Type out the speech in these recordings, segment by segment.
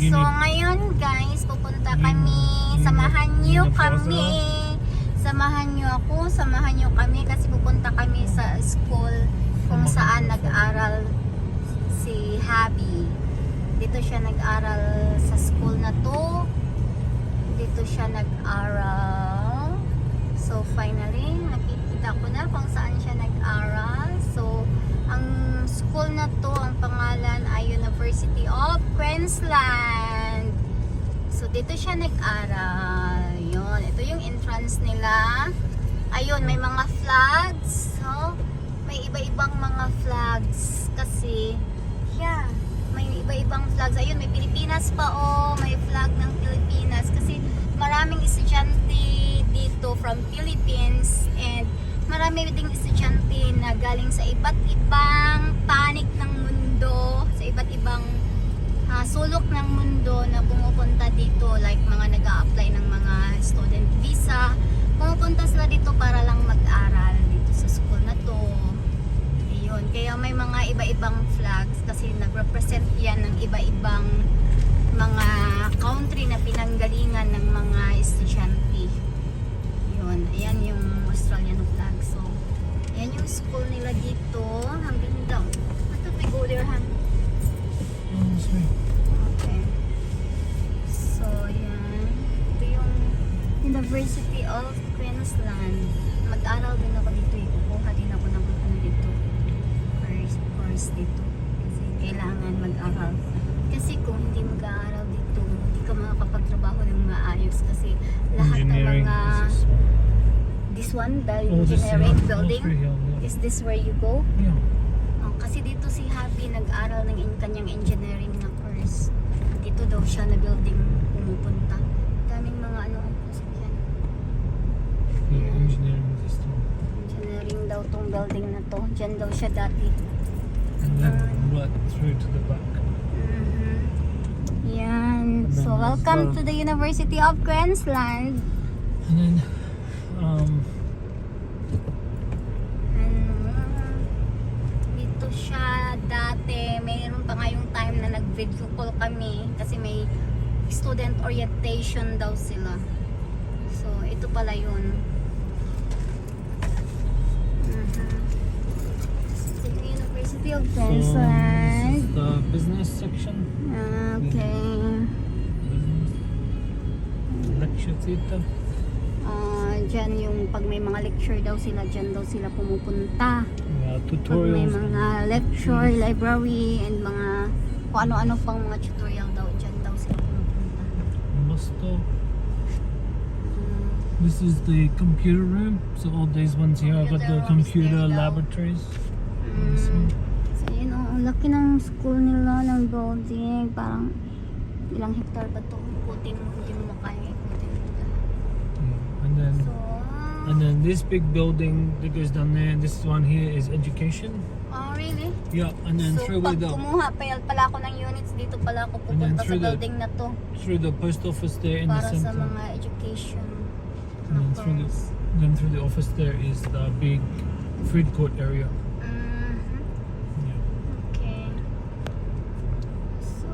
So need- ngayon guys, pupunta kami. Samahan niyo kami. Samahan niyo ako, samahan niyo kami kasi pupunta kami sa school kung saan nag-aral si Habi. Dito siya nag-aral sa school na to. Dito siya nag-aral. So finally, nakikita ko na kung saan siya nag-aral. So ang school na to, ang pangalan ay University of Queensland. So dito siya nag-aral. Yun, ito yung entrance nila. Ayun, may mga flags. So, may iba-ibang mga flags kasi yeah, may iba-ibang flags. Ayun, may Pilipinas pa may flag ng Pilipinas kasi maraming estudyante dito from Philippines and marami ding estudyante na galing sa iba't ibang panig ng mundo, sa iba't ibang sulok ng mundo na pumupunta dito, like mga nag-a-apply ng mga student visa. Pumupunta sila dito para lang mag-aral dito sa school na to. Ayun, kaya may mga iba-ibang flags kasi nag-represent yan ng iba-ibang mga country na pinanggalingan ng mga estudyante. Yun, ayan yung Australian flag. So, ayan yung school nila dito. Hanggang down. I thought we go there, Okay. So, yan. Ito yung University of Queensland. Mag-aral din ako dito. Kukuha din ako ng ano dito. Course dito. Kasi kailangan mag-aral. Kasi kung hindi mag-aaral dito, hindi ka makakapagtrabaho ng maayos. Kasi lahat ng mga... This one, the engineering building. Is this where you go? Yeah. Kasi dito si Habi nag-aral ng kanyang engineering na course. Dito daw siya na building pumupunta. Daming mga sasakyan. Yeah, engineering system. Engineering daw tong building na to. Diyan daw siya dati. And then right through to the back. Yan. And then So welcome to the University of Queensland. And then Dito siya dati. Mayroon pa nga yung time na nag-video call kami kasi may student orientation daw sila. So ito pala yun. So, University of Queensland. this is the business section. Okay. Business. Lecture theater. Dyan yung pag may mga lecture daw sila, dyan daw sila pumupunta. Yeah, Pag may tutorials. mga lecture, library, and mga kung ano-ano pang mga tutorial daw, dyan daw sila pumupunta. Musto. This is the computer room. So all these ones here, I've got the Computer room is computer there daw. laboratories. This one. So yun ang laki ng school nila, ng building. Parang ilang hektar ba ito? Ikutin mo, hindi mo makaya ikutin mo lahat. Yeah. And So, then this big building that goes down there. This one here is education. oh really? Yeah. And then So through pag the pala ako ng units, dito pala ako pupunta sa through the- building na to. through the post office there in the Para sa center. mga education. And then through the office there is the big food court area. Yeah. Okay. So,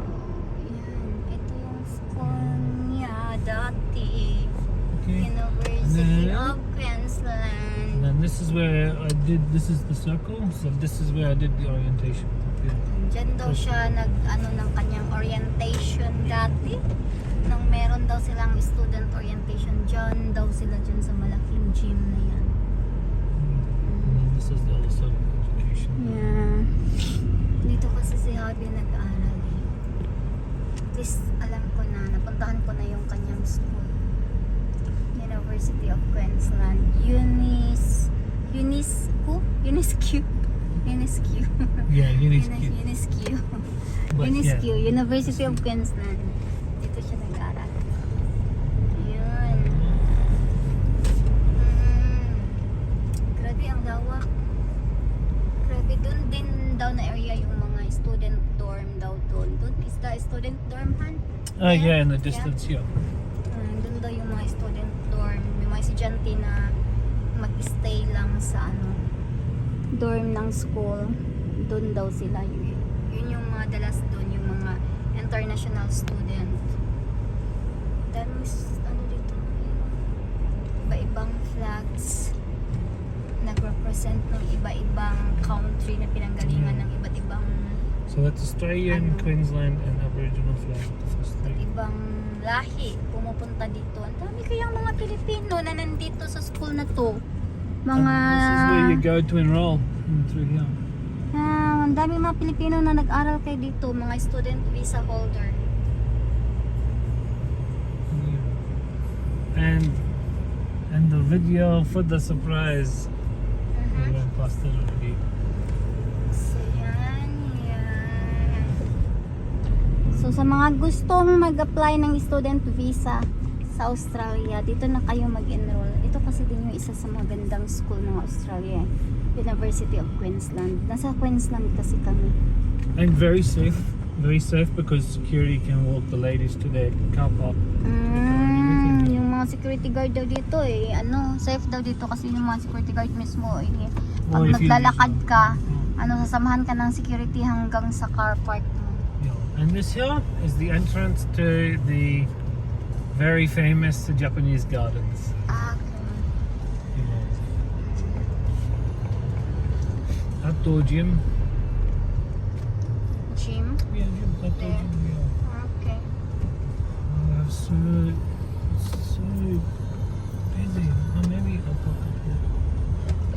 yan. Ito yung school niya dati. Okay. University And then- of Queensland. And then this is where I did. This is the circle. So this is where I did the orientation. Yeah. Diyan daw siya ng kanyang orientation dati. Nung meron daw silang student orientation, dyan daw sila dyan sa malaking gym na yan. And then this is the other side of the education. Yeah. Dito kasi si Habi nag-aaral eh. At least alam ko na, napuntahan ko na yung kanyang school. University of Queensland. Unisq. Yeah, Unisq. But Unisq, yeah. University of Queensland. Dito siya nag-aaral. Ayun. Grabe ang lawak. Grabe, dun din daw na area yung mga student dorm daw doon. Doon is the student dorm, Han? Yeah, in the distance, yeah. Doon daw yung mga student dorm. May mga estudyante na mag-stay lang sa dorm ng school. Doon daw sila. Yun yung mga dalas doon, yung mga international student. Dami ano dito, iba-ibang flags nag-represent ng iba-ibang country na pinanggalingan ng iba't ibang So that's Australian, Ano? Queensland, and Aboriginal flag. The first three. ibang lahi pumupunta dito. Ang dami kayang mga Pilipino na nandito sa school na to. Mga This is where you go to enroll through here. ang dami mga Pilipino na nag-aral kayo dito, mga student visa holder. Yeah. And the video for the surprise. We Mhm. went past it already. So yan. So sa mga gustong mag-apply ng student visa sa Australia, dito na kayo mag-enroll. Ito kasi din yung isa sa magandang school ng Australia, University of Queensland. Nasa Queensland kasi kami. And very safe. Very safe because security can walk the ladies to their car park. Yung mga security guard daw dito safe daw dito kasi yung mga security guard mismo pag Oh, if you- naglalakad ka, sasamahan ka ng security hanggang sa car park mo. Yeah. And this here is the entrance to the very famous Japanese gardens. Okay. Outdoor gym. Gym? Yeah, gym. Outdoor There. gym. Yeah. Okay. Oh, so busy. Oh, maybe I'll talk to you.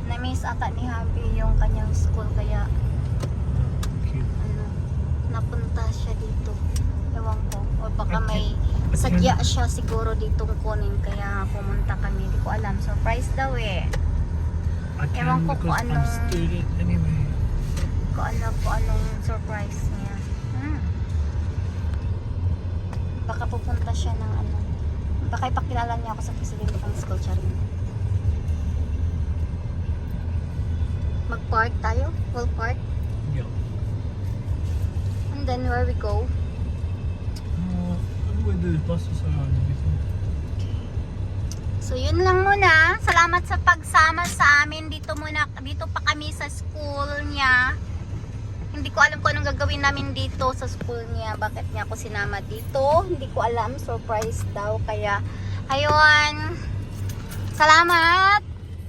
Na-miss ata ni Happy yung kanyang school kaya Cute. napunta siya dito. Ewan ko. O baka Okay. may sadya siya siguro ditong kunin kaya pumunta kami. Hindi ko alam. Surprise daw I Ewan can ko kung because I'm anong- student anyway. Kung anong surprise niya. Baka pupunta siya ng baka ipakilala niya ako sa presidente ng school, Charing. Mag-park tayo? We'll park. Yeah. And then where we go? Where the buses are and everything. So yun lang muna. Salamat sa pagsama sa amin. Dito pa kami sa school niya. Hindi ko alam kung anong gagawin namin dito sa school niya. Bakit niya ako sinama dito? Hindi ko alam. Surprise daw. Kaya, ayun. Salamat,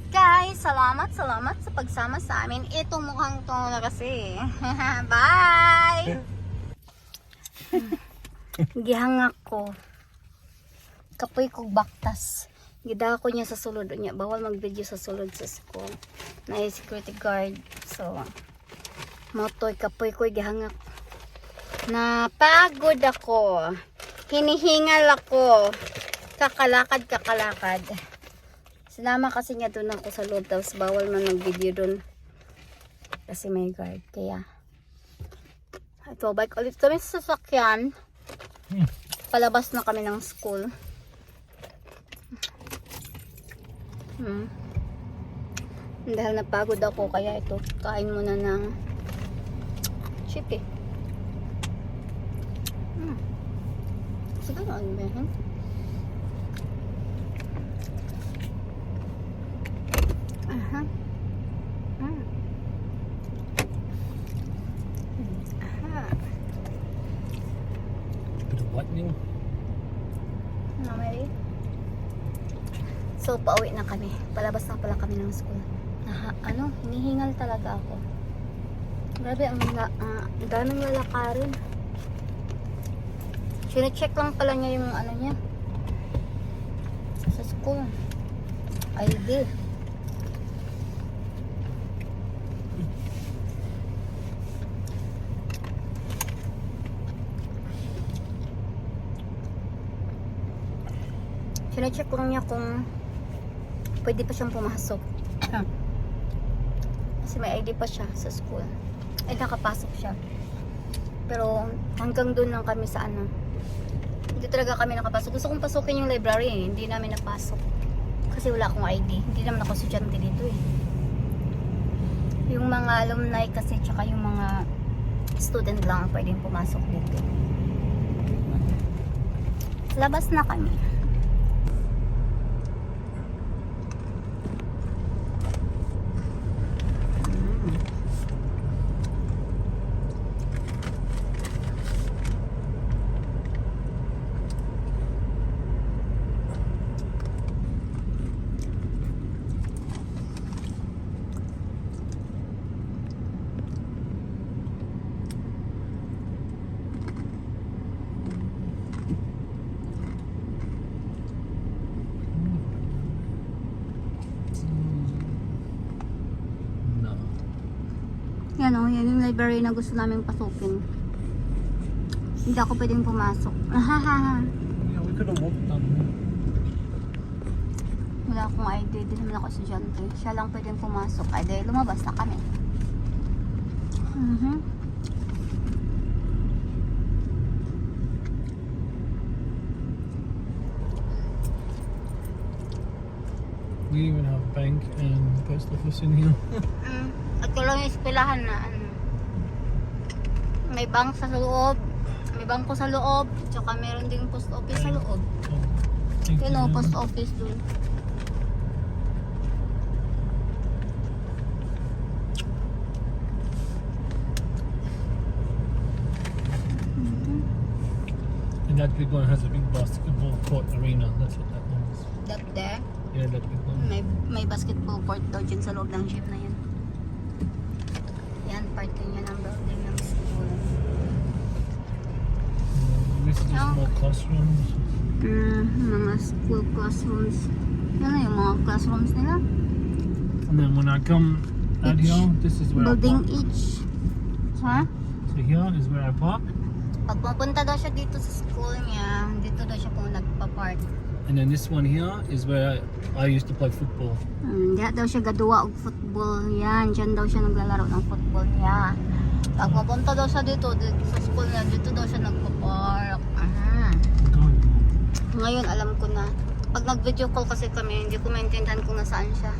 guys. Salamat sa pagsama sa amin. Ito mukhang to na kasi. Bye! Gihangak ko. Kapoy ko baktas. Gida ko niya sa sulod niya. Bawal mag-video sa sulod sa school. Na security guard. So, motoy kapoy ko gihangak. Napagod ako. Hinihingal ako. Kakalakad. Sinama kasi niya doon ako sa loob. Tapos bawal man mag-video doon. Kasi may guard. Kaya, ito, bike ulit kami sa sasakyan. Palabas na kami ng school. Dahil napagod ako, kaya ito, kain muna ng chippy. Siguro ano ba yan? Aha. Aha. Bit of lightning. Namay. So, pauwi na kami. Palabas na pala kami ng school. Hinihingal talaga ako. Grabe, ang daming lalakarin. Sine-check lang pala niya yung niya. Sa school. ID. Sine-check lang niya kung pwede pa siyang pumasok. Kasi may ID pa siya sa school. Ay, nakapasok siya. Pero hanggang doon lang kami sa hindi talaga kami nakapasok. Gusto kong pasukin yung library Hindi namin napasok. Kasi wala akong ID. Hindi naman ako estudyante dito Yung mga alumni kasi tsaka yung mga student lang pwedeng pumasok dito. Labas na kami. library na gusto namin pasukin. Hindi ako pwedeng pumasok. Ahahaha. Yeah, we could have walked down there. Wala akong ID. Di naman ako estudyante. Siya lang pwedeng pumasok. Ay, dahil lumabas na kami. We even have bank and post office in here. At ko lang yung eskwelahan na ano. May bank sa loob. May bangko sa loob. Tsaka meron ding post office sa loob. Oh, thank You you. know, post office dun. And that big one has a big basketball court arena. That's what that one is. That there. Yeah, that big one. May basketball court daw dyan sa loob ng gym na yan. Yan, part din yan ang building ng school. This is just Oh. more classrooms. Mga school classrooms. Yan na yung mga classrooms nila. And then when I come out Each here, this is where I Building park. each. Ha? So here is where I park. Pag pupunta daw siya dito sa school niya, dito daw siya kung nagpa-park. And then this one here is where I used to play football. Diyan daw siya gaduwa og football yan. Diyan daw siya naglalaro ng football niya. Pag pupunta daw siya dito sa school niya, dito daw siya nagpa-park. Going. Ngayon alam ko na. Pag nag-video call kasi kami, hindi ko maintindihan kung nasaan siya.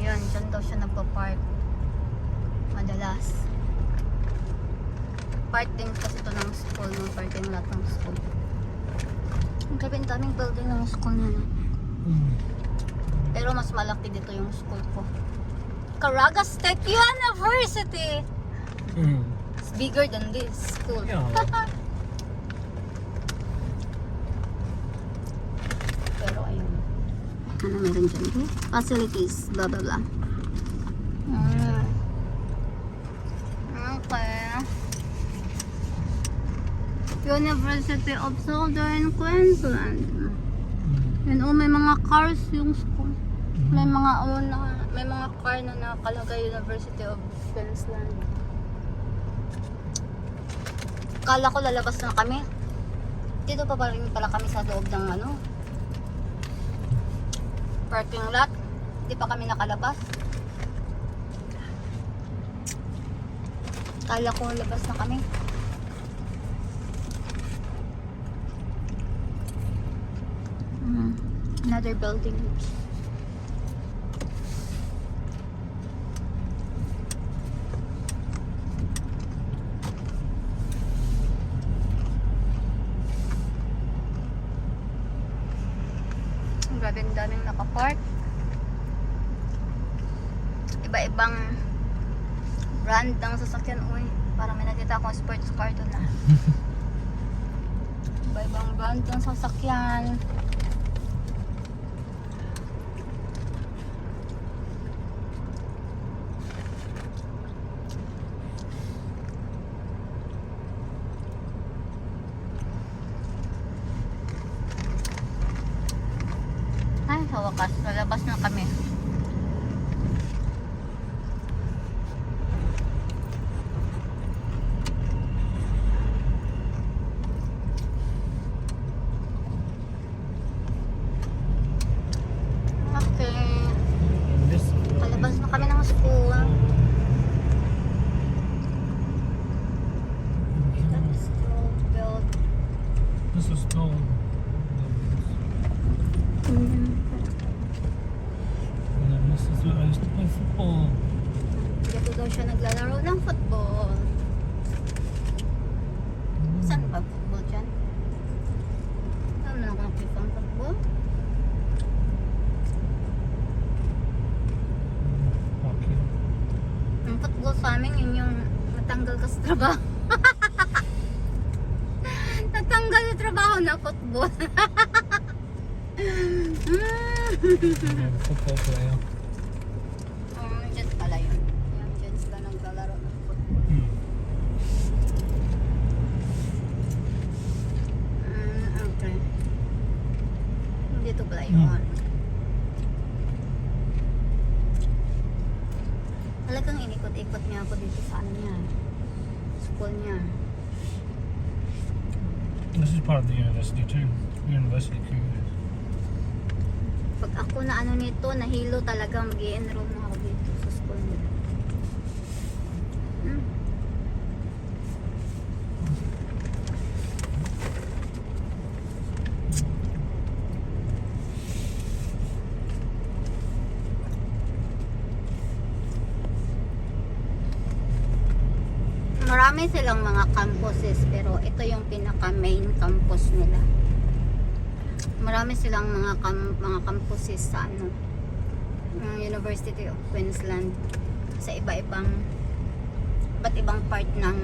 Yan, dyan daw siya nagpa-park. Madalas. Part din kasi ito ng school, no? Parking lot ng school. Ang grabe, ang daming building ng school niya, no? Pero mas malaki dito yung school ko. Caraga State University! It's bigger than this school. Yeah. Pero ayun. Ano meron dyan? Okay? Facilities, blah blah blah. Okay. University of Southern Queensland. Yan may mga cars yung school. May mga may mga car na nakalagay University of Queensland. Kala ko lalabas na kami. Dito pa rin pala kami sa loob ng parking lot. Hindi pa kami nakalabas. Kala ko labas na kami. Another building. Grabe, ang daming nakapark. Iba-ibang brand ng sasakyan. Uy, parang may nakita akong sports car doon na. Iba-ibang brand ng sasakyan. Ay, sa wakas, lalabas na kami. Okay. And this Palabas na kami ng school. That is still built. This is stone. And then this is where I used to play football. Dito daw siya naglalaro ng football. Saan ba football dyan? Saan na ako nakita ang football? Okay. Ang football sa amin, yun yung natanggal ka sa trabaho. Natanggal sa trabaho na football. Yeah, football player. Dyan pala yun. Yan, dyan sila naglalaro ng football. Okay. Dito pala yun. na ako dito sa ano niya. School niya. This is part of the university too. University campus. Pag ako na ano nito, nahilo talaga mag-i-enroll na ako dito sa school nila. Marami silang mga campuses pero ito yung pinaka main campus nila. Marami silang mga campuses sa ano, University of Queensland sa iba't ibang part ng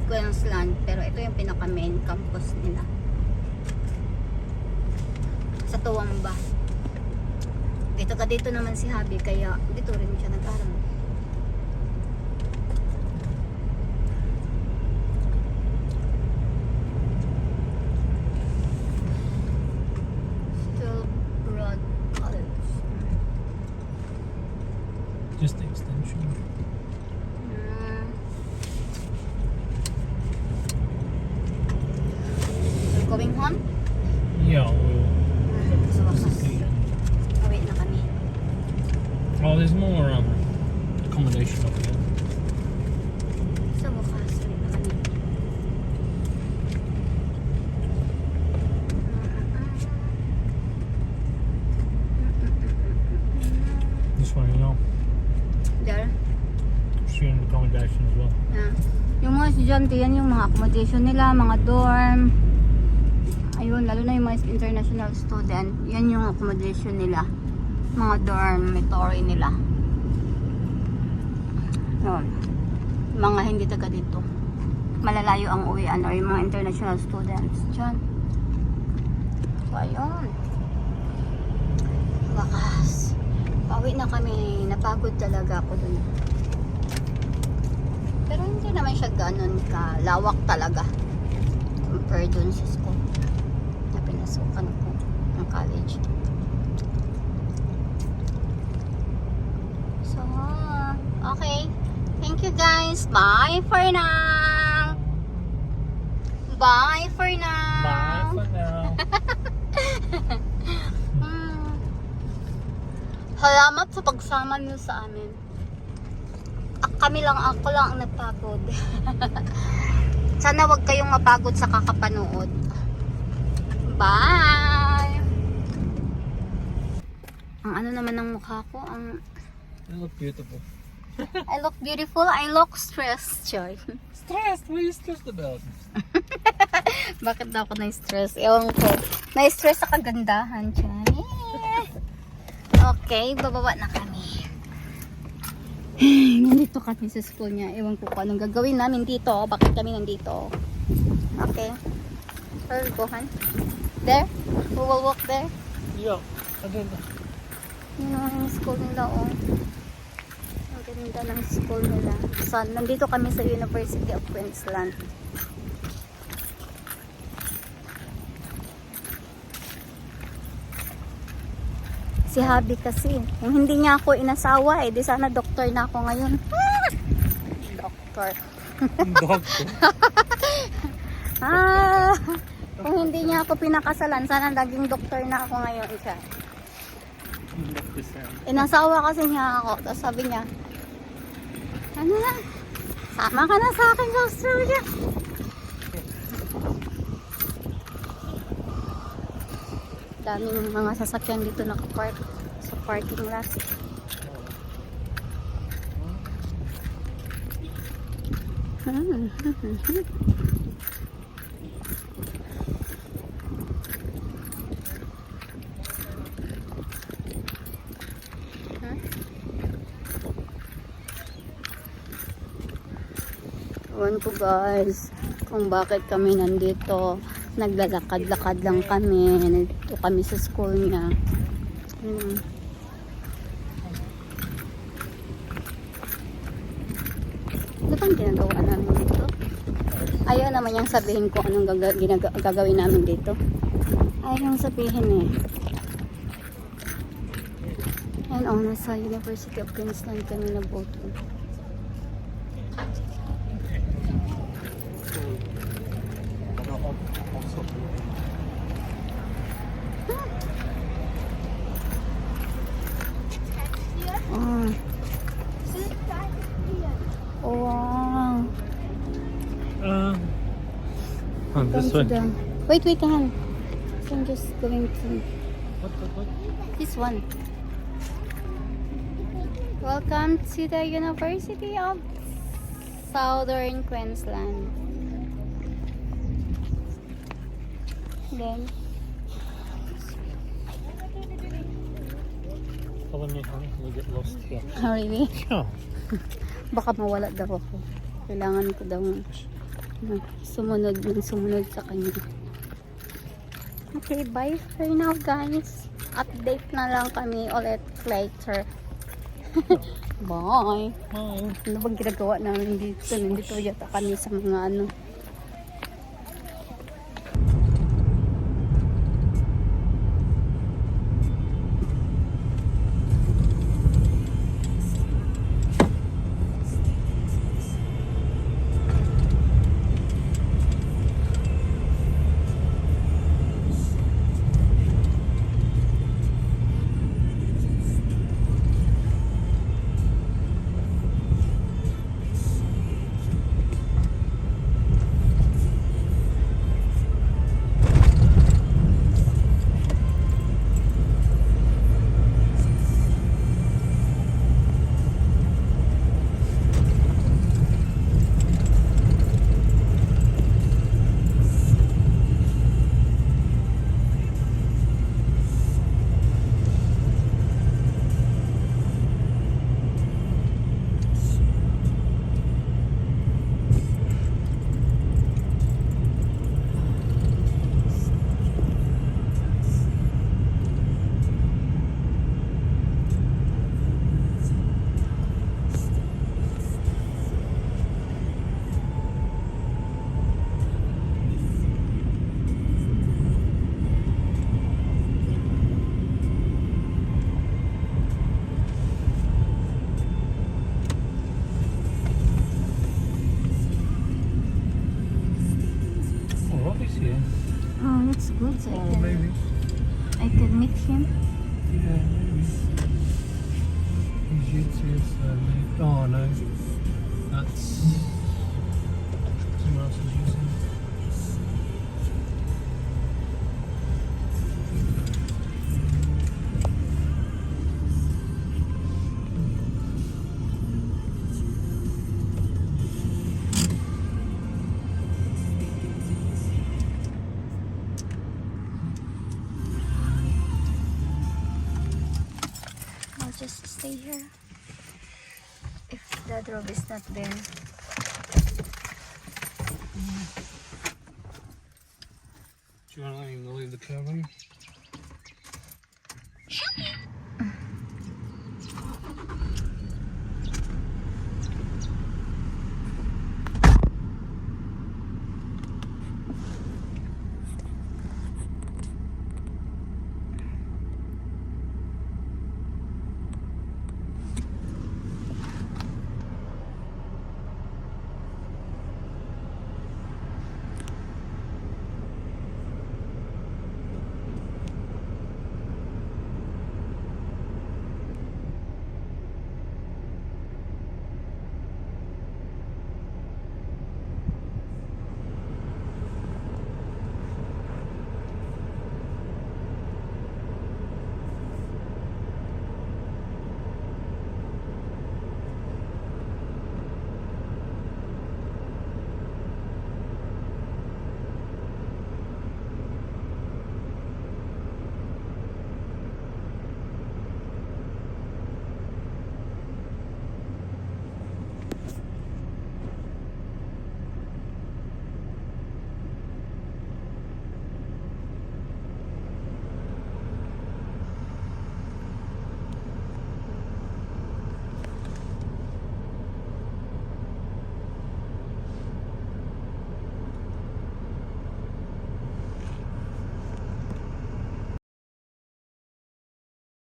Queensland, pero ito yung pinaka main campus nila sa Toowoomba. Dito naman si Habi kaya dito rin siya nag-aral. Just the extension. We're going home? Yeah, Sa this is wakas. the end. Uwi na kami. Oh, there's more accommodation up here. Sa wakas, uwi na kami. This one, you know, There. student accommodation as well. Yung mga estudyante, yan yung mga accommodation nila, mga dorm. Ayun, lalo na yung mga international student, yan yung accommodation nila. Mga dormitory nila. Yun. Mga hindi taga dito. Malalayo ang uwian or yung mga international students. Diyan. So, ayun. Wakas. Pauwi na kami. Napagod talaga ako dun. Pero hindi naman siya ganun kalawak talaga compare dun sa school na pinasukan ko ng college. So, okay. Thank you guys. Bye for now. Bye for now. Bye for now. Salamat sa pagsama niyo sa amin. Ako lang ang napagod. Sana wag kayong mapagod sa kakapanood. Bye! Ang ano naman ng mukha ko, They look beautiful. I look beautiful, I look stressed, Joy. Stressed? What are you stressed about? Bakit daw ako na-stress? Ewan ko. Na-stress sa kagandahan, Joy. Okay, bababa na kami. Nandito kami sa school niya. Ewan ko kung anong gagawin namin dito. Bakit kami nandito? Okay. Where we go, Han? There? We will walk there? Yeah, I don't know. Yun ang school nila, oh. Ang ganda ng school nila. Nandito kami sa University of Queensland. Si Habi kasi, kung hindi niya ako inasawa, di sana doktor na ako ngayon. Doktor. Doctor. Kung hindi niya ako pinakasalan, sana naging doktor na ako ngayon siya. Inasawa kasi niya ako. Tapos sabi niya, ano na, sama ka na sa akin sa Australia. Daming mga sasakyan dito nakapark sa parking lot. Ewan ko guys kung bakit kami nandito. Naglalakad-lakad lang kami. Nandito kami sa school niya. Ano bang ginagawa namin dito? Ayaw naman yung sabihin ko anong gagawin namin dito. Ayaw yung sabihin eh. Ayan o, nasa University of Queensland kami na boat. Oh, this way. Wait, Han. I'm just going to What? this one. Welcome to the University of Southern Queensland. Then, Follow me, honey. We'll get lost here. oh really? Yeah. Baka mawala daw ako. Kailangan ko daw sumunod sa kanya. Okay, bye for now guys. Update na lang kami ulit later. Bye. Bye. Ano bang ginagawa namin dito? Nandito yata kami sa mga ano. Oh, Robbie's here. Oh, that's good. So Oh, maybe. I could meet him. Yeah, maybe. Maybe. Oh, no. That's... Someone else is using it. I'll just stay here. If the drove is not there. Do you want to let me leave the car on?